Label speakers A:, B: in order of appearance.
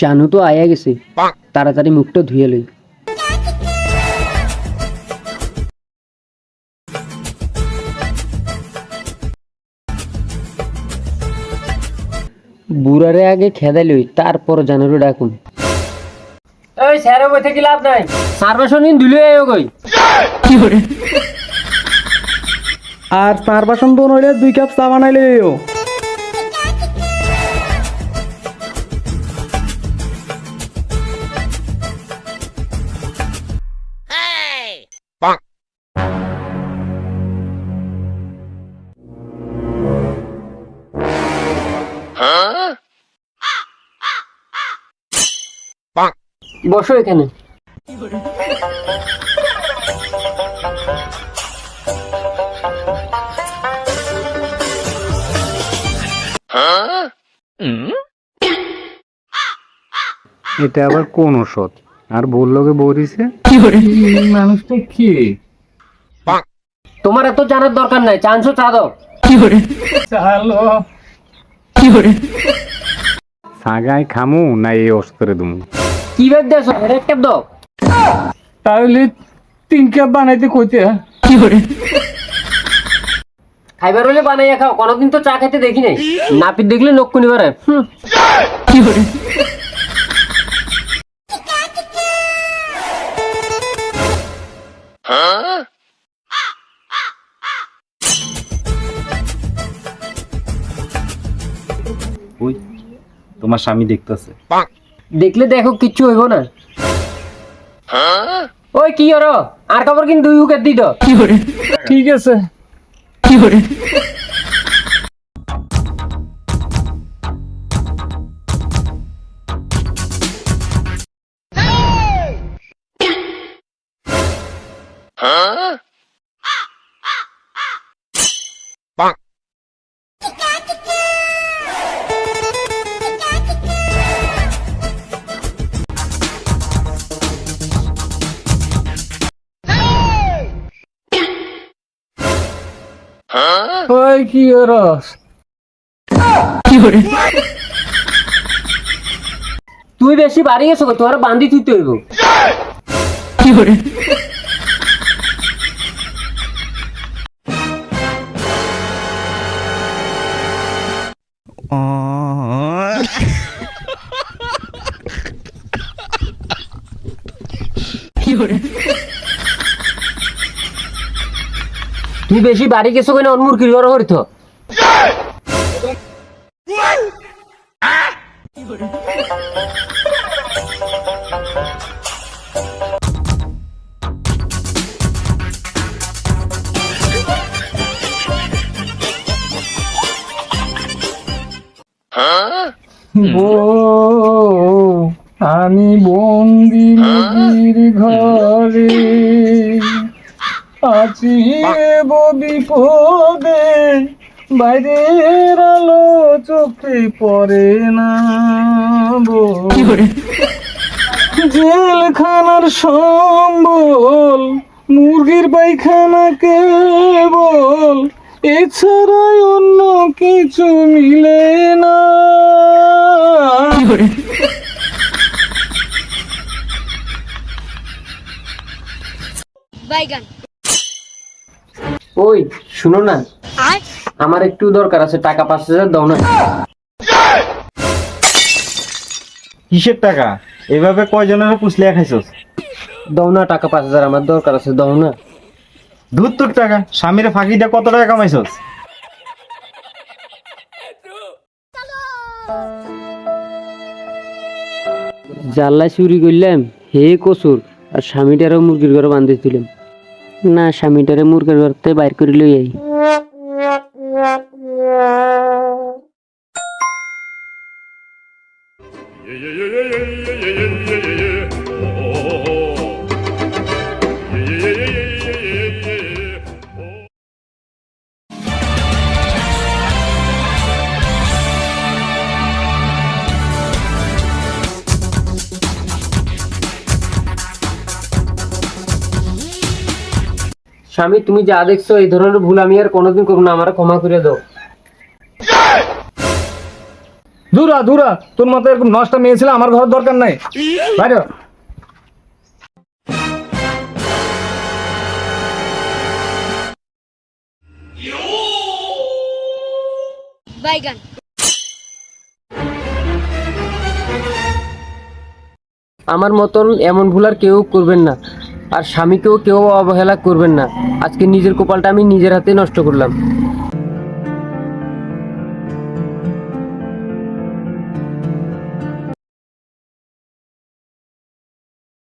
A: জানু তো আয়া গেছে, তাড়াতাড়ি মুখটা ধুয়ে লই। বুড়ারে আগে খেদাই লই, তারপর জানুরে ডাকুন। এই স্যারে বইতে কি লাভ নাই, সার্ভেশন দিন ধুলে আয়ো কই। কি করে?
B: আর চার বাসন তো নইলে 2 কাপ চা বানাইলেও।
A: বসো এখানে।
B: এটা আবার কোন ওষুধ? আর বললো কে বৌরিছে মানুষটা কি?
A: তোমার এত জানার দরকার নাই, চান্সও চা দাও।
B: চালো সাগাই খামু না এই অস্ত্রে দুমু?
A: কি ব্যাগ দেছ, এক কাপ দাও।
B: তাহলে 3 কাপ বানাইতে কইতে।
A: খাইবার হলে বানাইয়া খাও, কোনোদিন তো চা খেতে দেখি নাই। নাপিত দেখলে নক্কুনি বারে।
C: ওই তোমার স্বামী দেখতেছে।
A: দেখলে দেখো, কিচ্ছু হইব না। ওই কি হর, আর কাপড় কিন্তু 2 উইকেট দিত।
B: ঠিক আছে। ওই কি রস?
A: তুই বেশি বাড়ি গেছো, তোমার বান্দি তুই হইব। তুই বেশি বাড়ি গেছো কেন, মুরগির ঘর হরিত।
B: আমি বন্দি মুরগির ঘরে আছি বিপদে, বাইরের আলো চোখে পড়ে না। জেলখানার সম্বল মুরগির পায়খানা কেবল, এছাড়াই অন্য কিছু মিলে না।
A: ওই শুনো না, আমার একটু দরকার আছে, টাকা 5,000 দাও না।
C: কিসের টাকা? এভাবে কয়জনের পুষলে খাইছস?
A: দাও না টাকা 5,000, আমার দরকার আছে, দাও না।
C: দূর তোর টাকা, স্বামীরে ফাঁকি দিয়ে কত টাকা কামাইছস?
A: জাল্লা চুরি করলাম, হে কসুর, আর স্বামীটারও মুরগির ঘরে বান্ধি দিলাম। না, স্বামীটারে মুরগির ঘরতে বাইর করে লই আই। স্বামী, তুমি যা দেখছো এই ধরনের ভুল আমি আর কোনোদিন করবো না, আমার ক্ষমা করে দাও।
B: দূরা দূরা, তোর মতো এরকম নষ্ট মেয়ে ছিল আমার ঘর দরকার নাই, বাইরে হ।
D: বাইগান।
A: আমার মতন এমন ভুল আর কেউ করবেন না, আর স্বামীকেও কেউ অবহেলা করবেন না। আজকে নিজের কপালটা আমি নিজের হাতে নষ্ট করলাম।